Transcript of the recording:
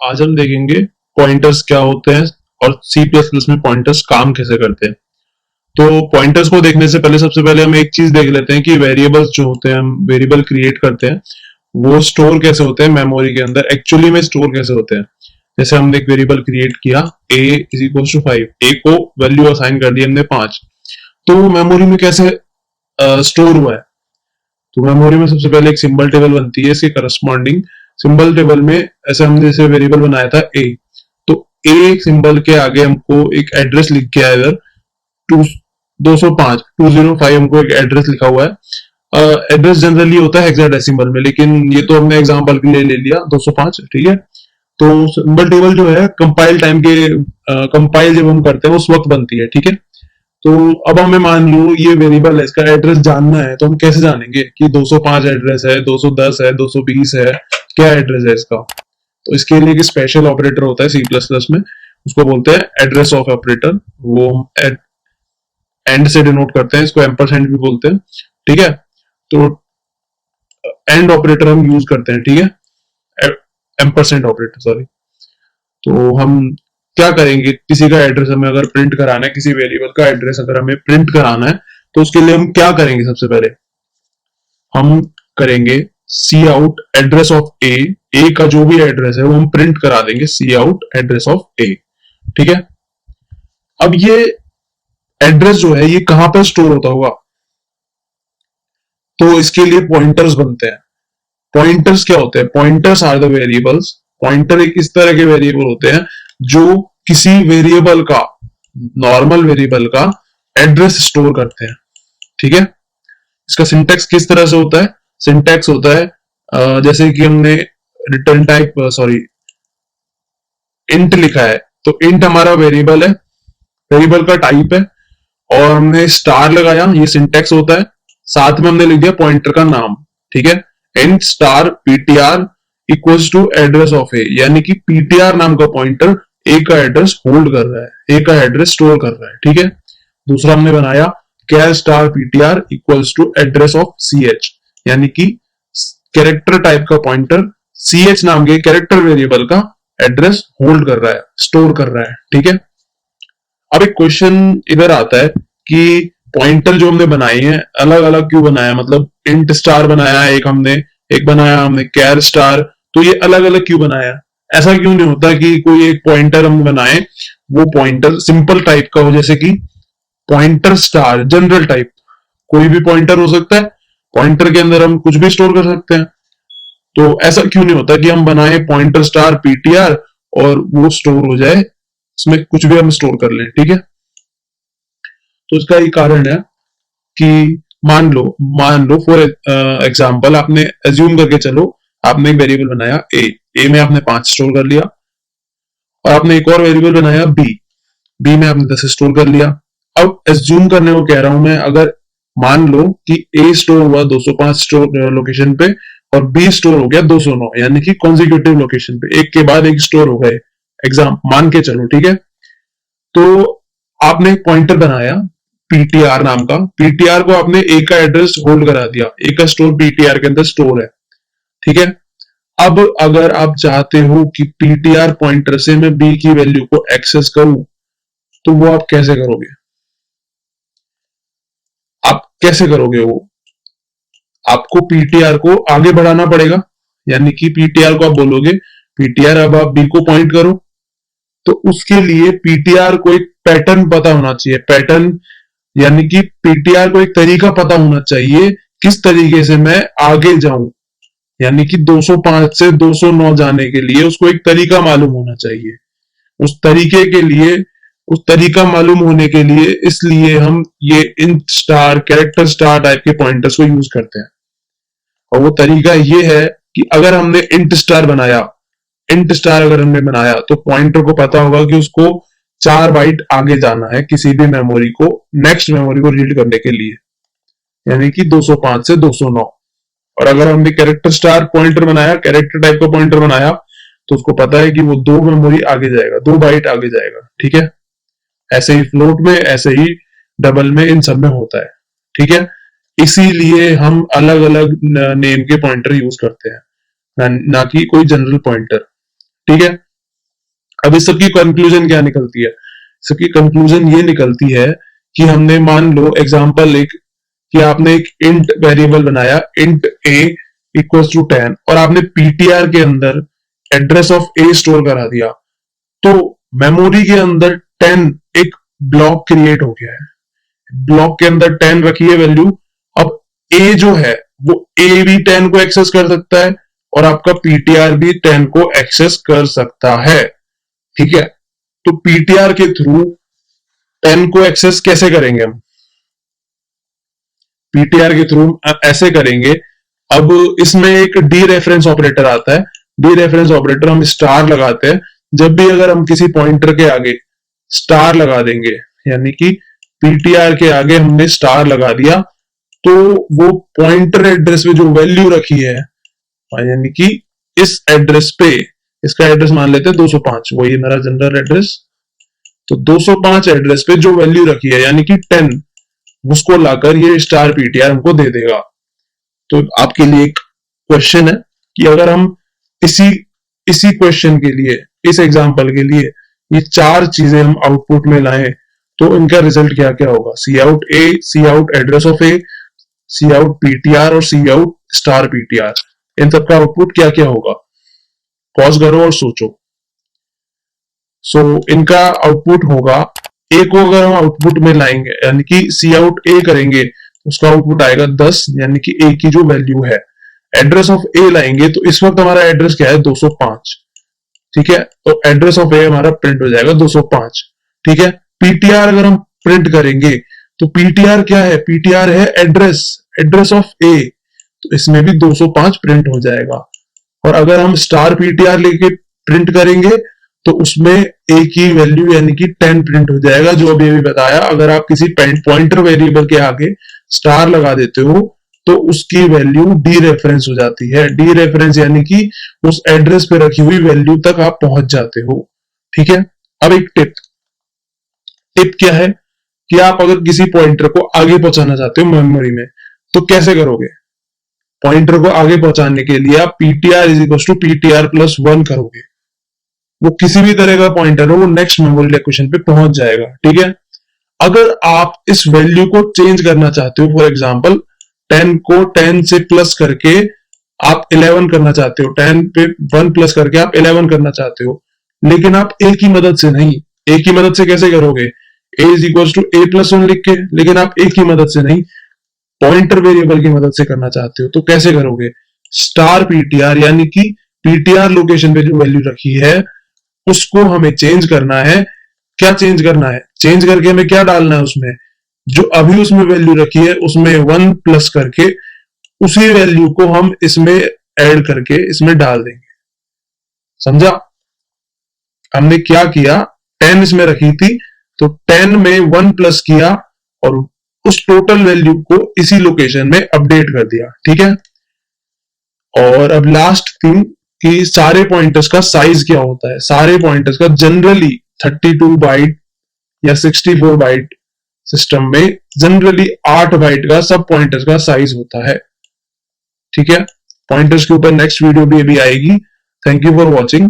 आज हम देखेंगे पॉइंटर्स क्या होते हैं और सी प्लस प्लस में पॉइंटर्स काम कैसे करते हैं। तो पॉइंटर्स को देखने से पहले सबसे पहले हम एक चीज देख लेते हैं कि वेरिएबल्स जो होते हैं, हम वेरिएबल क्रिएट करते हैं, वो स्टोर कैसे होते हैं मेमोरी के अंदर, एक्चुअली में स्टोर कैसे होते हैं। जैसे हमने एक वेरिएबल क्रिएट किया a is equal to 5, a को वैल्यू असाइन कर दी हमने 5, तो वो मेमोरी में कैसे स्टोर हुआ है। तो मेमोरी में सबसे पहले एक सिंबल टेबल बनती है, इसके करस्पॉन्डिंग सिंबल टेबल में ऐसे हमने जैसे वेरिएबल बनाया था a, तो a सिंबल के आगे हमको एक एड्रेस लिख के आया इधर 205 205 हमको एक एड्रेस लिखा हुआ है। एड्रेस जनरली होता है हेक्साडेसिमल में, लेकिन ये तो हमने एग्जांपल के लिए ले लिया 205, ठीक है। तो सिंबल टेबल जो है कंपाइल टाइम के कंपाइल जब हम करते हैं उस वक्त बनती है, ठीक है। तो अब हमें मान लो ये वेरिएबल है, इसका एड्रेस जानना है, तो हम कैसे जानेंगे कि 205 एड्रेस है, 210 है, 220 है, क्या एड्रेस है इसका। तो इसके लिए एक स्पेशल ऑपरेटर होता है सी प्लस प्लस में, उसको बोलते हैं एड्रेस ऑफ ऑपरेटर। वो एंड से डिनोट करते हैं, इसको एम्परसेंड भी बोलते हैं, ठीक है। तो एंड ऑपरेटर हम यूज करते हैं, ठीक है, एम्परसेंड ऑपरेटर, सॉरी। तो हम क्या करेंगे, किसी का एड्रेस हमें अगर प्रिंट कराना है, किसी वेरिएबल का एड्रेस अगर हमें प्रिंट कराना है, तो उसके लिए हम क्या करेंगे। सबसे पहले हम करेंगे सी आउट एड्रेस ऑफ ए का जो भी एड्रेस है वो हम प्रिंट करा देंगे, सी आउट एड्रेस ऑफ ए, ठीक है। अब ये एड्रेस जो है ये कहां पर स्टोर होता होगा, तो इसके लिए पॉइंटर्स बनते हैं। पॉइंटर्स क्या होते हैं, pointers are the variables. Pointer एक इस तरह के वेरिएबल होते हैं जो किसी वेरिएबल का, नॉर्मल वेरिएबल का एड्रेस स्टोर करते हैं, ठीक है। इसका सिंटैक्स किस तरह से होता है, सिंटैक्स होता है जैसे कि हमने रिटर्न टाइप इंट लिखा है, तो इंट हमारा वेरिएबल है, वेरिएबल का टाइप है, और हमने स्टार लगाया, ये सिंटैक्स होता है। साथ में हमने लिख दिया पॉइंटर का नाम, ठीक है, int star ptr equals to address of A, यानी कि ptr नाम का पॉइंटर ए का एड्रेस होल्ड कर रहा है, ए का एड्रेस स्टोर कर रहा है, ठीक है। दूसरा हमने बनाया char star ptr equals to address of ch, यानी कि कैरेक्टर टाइप का पॉइंटर ch नाम के कैरेक्टर वेरिएबल का एड्रेस होल्ड कर रहा है, स्टोर कर रहा है, ठीक है। अब एक क्वेश्चन इधर आता है कि पॉइंटर जो हमने बनाए हैं अलग अलग क्यों बनाया, मतलब इंट स्टार बनाया एक हमने, एक बनाया हमने कैर स्टार, तो ये अलग अलग क्यों बनाया। ऐसा क्यों नहीं होता कि कोई एक पॉइंटर हम बनाए वो पॉइंटर सिंपल टाइप का हो, जैसे कि पॉइंटर स्टार जनरल टाइप, कोई भी पॉइंटर हो सकता है, पॉइंटर के अंदर हम कुछ भी स्टोर कर सकते हैं। तो ऐसा क्यों नहीं होता कि हम बनाए पॉइंटर स्टार ptr और वो स्टोर हो जाए, इसमें कुछ भी हम स्टोर कर लें, ठीक है। तो इसका एक कारण है कि मान लो फॉर एग्जांपल आपने एज्यूम करके चलो, आपने एक वेरिएबल बनाया ए में आपने 5 स्टोर कर लिया, और आपने एक और वेरिएबल बनाया बी में आपने 10 स्टोर कर लिया। अब एज्यूम करने को कह रहा हूं मैं, अगर मान लो कि ए स्टोर हुआ 205 स्टोर लोकेशन पे और बी स्टोर हो गया 209, यानी कि कॉन्जिक्यूटिव लोकेशन पे एक के बाद एक स्टोर हो गए, एग्जाम मान के चलो, ठीक है। तो आपने एक पॉइंटर बनाया ptr नाम का, ptr को आपने ए का एड्रेस होल्ड करा दिया, ए का स्टोर ptr के अंदर स्टोर है, ठीक है। अब अगर आप चाहते हो कि ptr पॉइंटर से मैं b की वैल्यू को एक्सेस करूं, तो वो आप कैसे करोगे, आप कैसे करोगे वो, आपको ptr को आगे बढ़ाना पड़ेगा, यानी कि ptr को आप बोलोगे ptr अब आप b को पॉइंट करो, तो उसके लिए ptr को एक पैटर्न पता होना चाहिए, पैटर्न यानी कि ptr को एक तरीका पता होना चाहिए किस तरीके से मैं आगे जाऊं, यानी कि 205 से 209 जाने के लिए उसको एक तरीका मालूम होना चाहिए। उस तरीके के लिए, उस तरीका मालूम होने के लिए इसलिए हम ये int star character star type के पॉइंटर्स को यूज करते हैं। और वो तरीका ये है कि अगर हमने इंट स्टार बनाया, इंट स्टार अगर हमने बनाया, तो पॉइंटर को पता होगा कि उसको 4 बाइट आगे जाना है किसी भी मेमोरी को, नेक्स्ट मेमोरी को रीड करने के लिए, यानी कि 205 से 209। और अगर हमने कैरेक्टर स्टार पॉइंटर बनाया, कैरेक्टर टाइप का पॉइंटर बनाया, तो उसको पता है कि वो 2 मेमोरी आगे जाएगा, 2 बाइट आगे जाएगा, ठीक है। ऐसे ही फ्लोट में, ऐसे ही डबल में, इन सब में होता है, ठीक है। इसीलिए हम अलग अलग नेम के पॉइंटर यूज करते हैं, ना कि कोई जनरल पॉइंटर, ठीक है। अब इस सबकी कंक्लूजन क्या निकलती है? सबकी कंक्लूजन ये निकलती है कि हमने मान लो एग्जांपल एक कि आपने एक इंट वेरिएबल बनाया, इंट a इक्वल्स टू 10, और आपने पीटीआर के अंदर एड्रेस ऑफ a स्टोर करा दिया, तो मेमोरी के अंदर 10 एक ब्लॉक क्रिएट हो गया है, ब्लॉक के अंदर 10 रखी है वैल्यू। अब a जो है वो a भी 10 को एक्सेस कर सकता है और आपका पीटीआर भी 10 को एक्सेस कर सकता है, ठीक है। तो पीटीआर के थ्रू 10 को एक्सेस कैसे करेंगे हम? पीटीआर के थ्रू ऐसे करेंगे, अब इसमें एक डी रेफरेंस ऑपरेटर आता है, डी रेफरेंस ऑपरेटर हम स्टार लगाते हैं, जब भी अगर हम किसी पॉइंटर के आगे स्टार लगा देंगे, यानी कि पीटीआर के आगे हमने स्टार लगा दिया, तो वो पॉइंटर एड्रेस पे जो वैल्यू रखी है, यानी कि इस एड्रेस पे, इसका एड्रेस मान लेते हैं 205, वही मेरा जनरल एड्रेस, तो 205 एड्रेस पे जो वैल्यू रखी है यानी कि 10, उसको लाकर ये स्टार पीटीआर हमको दे देगा। तो आपके लिए एक क्वेश्चन है कि अगर हम इसी इसी क्वेश्चन के लिए, इस एग्जांपल के लिए ये चार चीजें हम आउटपुट में लाएं, तो इनका रिजल्ट क्या क्या होगा? C out A, C out address of A, C out PTR और सी आउट स्टार पीटीआर, इन सबका आउटपुट क्या क्या होगा? पॉज करो और सोचो। सो इनका आउटपुट होगा, ए को अगर हम आउटपुट में लाएंगे यानी कि सी आउट ए करेंगे, उसका आउटपुट आएगा 10, यानी कि ए की जो वैल्यू है। एड्रेस ऑफ ए लाएंगे तो इस वक्त हमारा एड्रेस क्या है? 205, ठीक है। तो एड्रेस ऑफ ए हमारा प्रिंट हो जाएगा 205, ठीक है। पीटीआर अगर हम प्रिंट करेंगे तो पीटीआर क्या है? पीटीआर है एड्रेस, एड्रेस ऑफ ए, तो इसमें भी 205 प्रिंट हो जाएगा। और अगर हम स्टार पीटीआर लेके प्रिंट करेंगे तो उसमें ए की वैल्यू यानी कि 10 प्रिंट हो जाएगा, जो अभी अभी बताया। अगर आप किसी पॉइंटर वेरिएबल के आगे स्टार लगा देते हो तो उसकी वैल्यू डी रेफरेंस हो जाती है। डी रेफरेंस यानी कि उस एड्रेस पे रखी हुई वैल्यू तक आप पहुंच जाते हो, ठीक है। अब एक टिप क्या है कि आप अगर किसी पॉइंटर को आगे पहुंचाना चाहते हो मेमोरी में, तो कैसे करोगे? पॉइंटर को आगे पहुंचाने के लिए आप PTR is equal to PTR plus 1 करोगे, वो किसी भी तरह का पॉइंटर हो वो नेक्स्ट मेमोरी लोकेशन पे पहुंच जाएगा, ठीक है। अगर आप इस वैल्यू को चेंज करना चाहते हो, फॉर एग्जांपल 10 को 10 से प्लस करके आप 11 करना चाहते हो, 10 पे 1 प्लस करके आप 11 करना चाहते हो, लेकिन आप ए की मदद से नहीं। ए की मदद से कैसे करोगे? A is equal to A plus 1 लिख के, लेकिन आप ए की मदद से नहीं, पॉइंटर वेरिएबल की मदद से करना चाहते हो, तो कैसे करोगे? स्टार पीटीआर, यानी कि पीटीआर लोकेशन पे जो वैल्यू रखी है उसको हमें चेंज करना है। क्या चेंज करना है? चेंज करके हमें क्या डालना है उसमें? जो अभी उसमें वैल्यू रखी है उसमें 1 प्लस करके उसी वैल्यू को हम इसमें ऐड करके इसमें डाल देंगे। समझा? हमने क्या किया, 10 इसमें रखी थी तो 10 में 1 प्लस किया और उस टोटल वैल्यू को इसी लोकेशन में अपडेट कर दिया, ठीक है। और अब लास्ट थिंग कि सारे पॉइंटर्स का साइज क्या होता है? सारे पॉइंटर्स का जनरली 32 बाइट या 64 बाइट सिस्टम में जनरली 8 बाइट का सब पॉइंटर्स का साइज होता है, ठीक है। पॉइंटर्स के ऊपर नेक्स्ट वीडियो भी अभी आएगी। Thank you for watching.